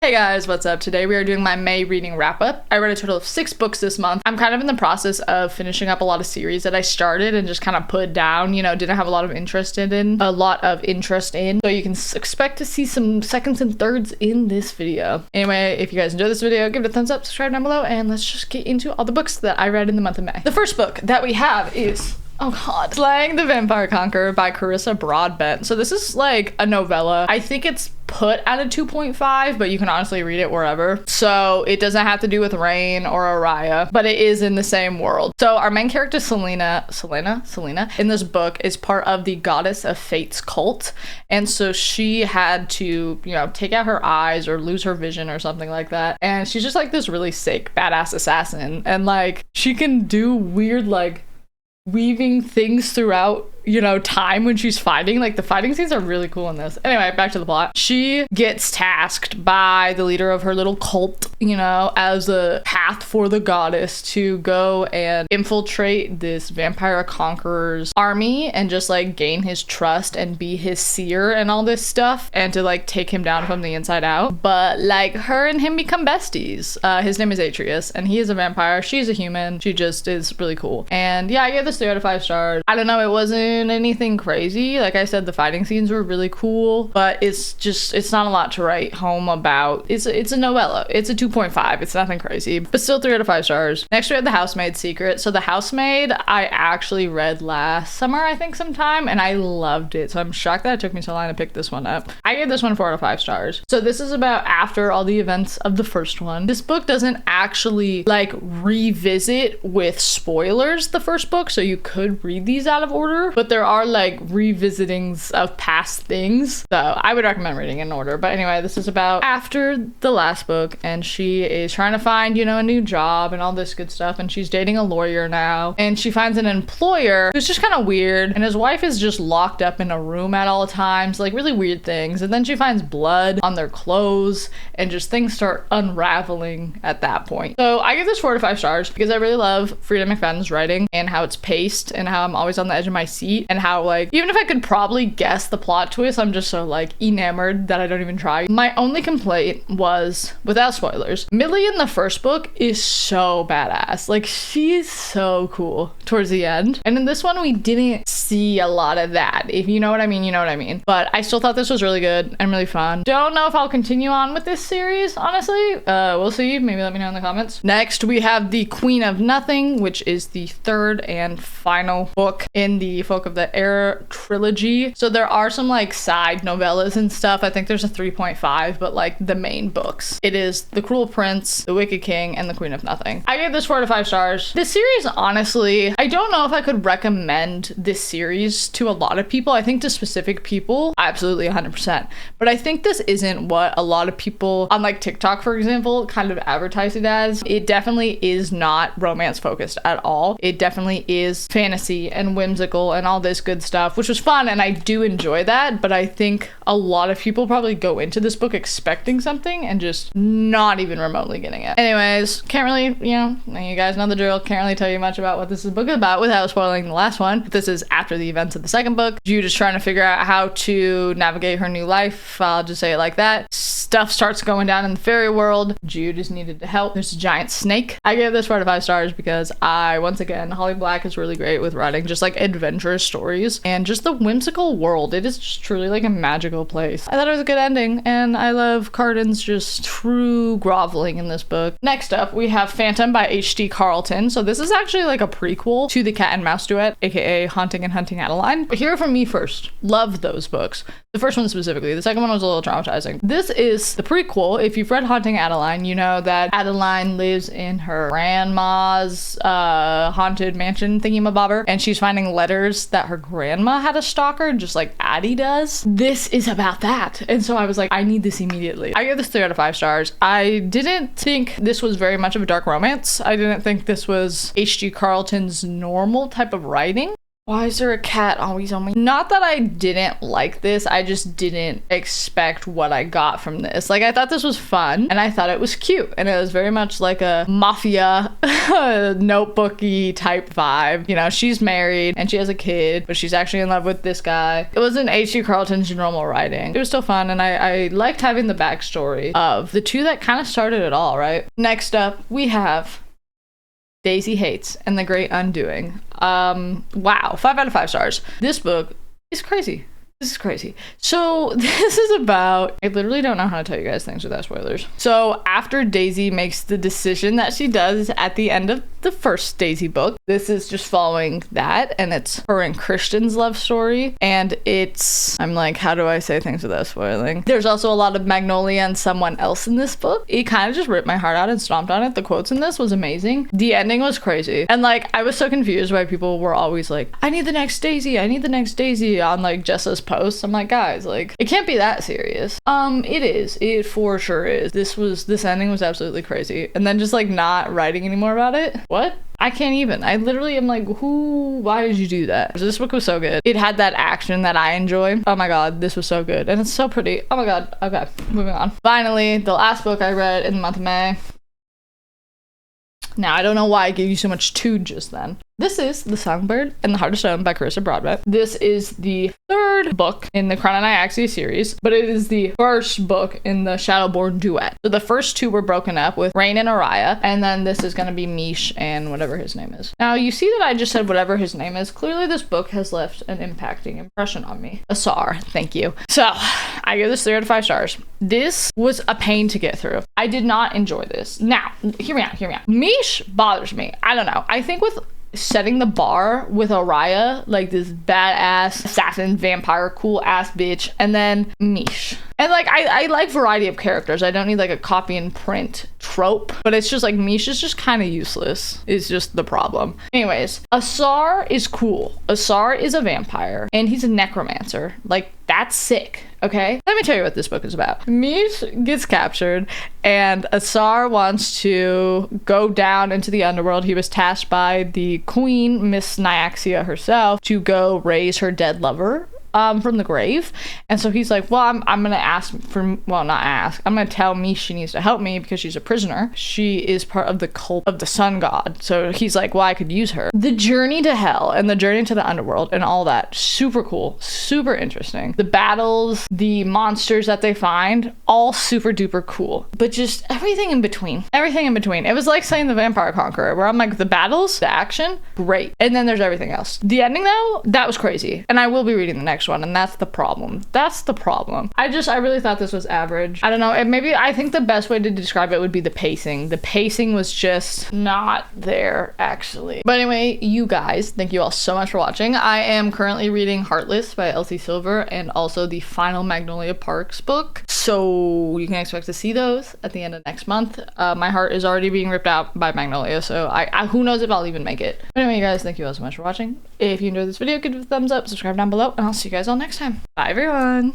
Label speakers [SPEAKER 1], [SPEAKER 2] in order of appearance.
[SPEAKER 1] Hey guys, what's up? Today we are doing my May reading wrap up. I read a total of 6 books this month. I'm kind of in the process of finishing up a lot of series that I started and just kind of put down, didn't have a lot of interest in. So you can expect to see some seconds and thirds in this video. Anyway, if you guys enjoyed this video, give it a thumbs up, subscribe down below, and let's just get into all the books that I read in the month of May. The first book that we have is Slaying the Vampire Conqueror by Carissa Broadbent. So this is like a novella. I think it's put at a 2.5, but you can honestly read it wherever. So it doesn't have to do with Rain or Araya, but it is in the same world. So our main character, Selena, in this book is part of the Goddess of Fate's cult. And so she had to, take out her eyes or lose her vision or something like that. And she's just like this really sick, badass assassin. And like, she can do weird, like, weaving things throughout time when she's fighting. Like, the fighting scenes are really cool in this. Anyway, back to the plot. She gets tasked by the leader of her little cult, as a path for the goddess to go and infiltrate this vampire conqueror's army and just like gain his trust and be his seer and all this stuff, and to like take him down from the inside out. But like, her and him become besties. His name is Atreus and he is a vampire. She's a human. She just is really cool. And yeah, I gave this 3 out of 5 stars. I don't know, it wasn't anything crazy. Like I said, the fighting scenes were really cool, but it's not a lot to write home about. It's a novella. It's a 2.5. It's nothing crazy, but still 3 out of 5 stars. Next we have The Housemaid Secret. So The Housemaid I actually read last summer, I think, sometime, and I loved it. So I'm shocked that it took me so long to pick this one up. I gave this one 4 out of 5 stars. So this is about after all the events of the first one. This book doesn't actually like revisit with spoilers the first book, so you could read these out of order, but there are like revisitings of past things, so I would recommend reading in order. But anyway, this is about after the last book, and she is trying to find a new job and all this good stuff, and she's dating a lawyer now, and she finds an employer who's just kind of weird, and his wife is just locked up in a room at all times, like really weird things. And then she finds blood on their clothes, and just things start unraveling at that point. So I give this 4 out of 5 stars because I really love Freida McFadden's writing and how it's paced and how I'm always on the edge of my seat, and how like, even if I could probably guess the plot twist, I'm just so like enamored that I don't even try. My only complaint was, without spoilers, Millie in the first book is so badass. Like, she's so cool towards the end, and in this one we didn't see a lot of that. If you know what I mean, you know what I mean. But I still thought this was really good and really fun. Don't know if I'll continue on with this series, honestly. We'll see. Maybe let me know in the comments. Next we have The Queen of Nothing, which is the 3rd and final book in the Folk of the Air trilogy. So there are some like side novellas and stuff. I think there's a 3.5, but like the main books, it is The Cruel Prince, The Wicked King, and The Queen of Nothing. I gave this 4 out of 5 stars. This series, honestly, I don't know if I could recommend this series to a lot of people. I think to specific people, absolutely 100%. But I think this isn't what a lot of people on like TikTok, for example, kind of advertise it as. It definitely is not romance focused at all. It definitely is fantasy and whimsical and all this good stuff, which was fun, and I do enjoy that. But I think a lot of people probably go into this book expecting something and just not even remotely getting it. Anyways, can't really, you guys know the drill. Can't really tell you much about what this book is about without spoiling the last one. But this is after the events of the second book. Jude is trying to figure out how to navigate her new life. I'll just say it like that. Stuff starts going down in the fairy world. Jude is needed to help. There's a giant snake. I gave this 4 out of 5 stars because once again, Holly Black is really great with writing just like adventurous stories and just the whimsical world. It is just truly like a magical place. I thought it was a good ending, and I love Carlton's just true groveling in this book. Next up, we have Phantom by H.D. Carlton. So this is actually like a prequel to the Cat and Mouse duet, aka Haunting and Hunting Adeline. But hear it from me first. Love those books. The first one specifically. The second one was a little traumatizing. This is the prequel. If you've read Haunting Adeline, you know that Adeline lives in her grandma's haunted mansion thingy-mabobber, and she's finding letters that her grandma had a stalker, just like Addie does. This is about that. And so I was like, I need this immediately. I gave this 3 out of 5 stars. I didn't think this was very much of a dark romance. I didn't think this was H.G. Carlton's normal type of writing. Why is there a cat always on me? Not that I didn't like this, I just didn't expect what I got from this. Like, I thought this was fun and I thought it was cute, and it was very much like a mafia notebooky type vibe. You know, she's married and she has a kid, but she's actually in love with this guy. It wasn't H.G. Carlton's normal writing. It was still fun, and I liked having the backstory of the two that kind of started it all, right? Next up, we have Daisy Haites and the Great Undoing. Wow, 5 out of 5 stars. This book is crazy. This is crazy. So this is about, I literally don't know how to tell you guys things without spoilers. So after Daisy makes the decision that she does at the end of the first Daisy book, this is just following that, and it's her and Christian's love story. And it's, I'm like, how do I say things without spoiling? There's also a lot of Magnolia and someone else in this book. It kind of just ripped my heart out and stomped on it. The quotes in this was amazing. The ending was crazy. And like, I was so confused why people were always like, I need the next Daisy, I need the next Daisy on like Jessa's posts. I'm like, guys, like, it can't be that serious. It is. It for sure is. This ending was absolutely crazy. And then just like not writing anymore about it. What? I can't even. I literally am like, why did you do that? So this book was so good. It had that action that I enjoy. Oh my god, this was so good. And it's so pretty. Oh my god. Okay, moving on. Finally, the last book I read in the month of May. Now, I don't know why I gave you so much tood just then. This is The Songbird and the Heart of Stone by Carissa Broadbent. This is the third book in the Crown and Iaxia series, but it is the first book in the Shadowborn duet. So the first two were broken up with Rain and Araya, and then this is going to be Mish and whatever his name is. Now, you see that I just said whatever his name is. Clearly, this book has left an impacting impression on me. Asar, thank you. So, I give this 3 out of 5 stars. This was a pain to get through. I did not enjoy this. Now, hear me out. Mish bothers me. I don't know. I think with setting the bar with Araya, like this badass assassin vampire cool ass bitch, and then Mish. And like, I like variety of characters. I don't need like a copy and print trope, but it's just like Mish is just kind of useless is just the problem. Anyways, Asar is cool. Asar is a vampire and he's a necromancer. Like, that's sick. Okay, let me tell you what this book is about. Mish gets captured and Asar wants to go down into the underworld. He was tasked by the queen, Miss Nyaxia herself, to go raise her dead lover from the grave. And so he's like, well, I'm gonna ask for, well, not ask, I'm gonna tell Mish she needs to help me because she's a prisoner. She is part of the cult of the sun god. So he's like, well, I could use her. The journey to hell and the journey to the underworld and all that, super cool, super interesting. The battles, the monsters that they find, all super duper cool, but just everything in between. It was like saying the Vampire Conqueror, where I'm like, the battles, the action, great, and then there's everything else. The ending though, that was crazy, and I will be reading the next one, and that's the problem. I really thought this was average. I don't know, and maybe I think the best way to describe it would be the pacing. The pacing was just not there, actually. But anyway, you guys, thank you all so much for watching. I am currently reading Heartless by Elsie Silver and also the final Magnolia Parks book, so you can expect to see those at the end of next month. My heart is already being ripped out by Magnolia, so I who knows if I'll even make it. But anyway, you guys, thank you all so much for watching. If you enjoyed this video, give it a thumbs up, subscribe down below, and I'll see you guys all next time. Bye, everyone.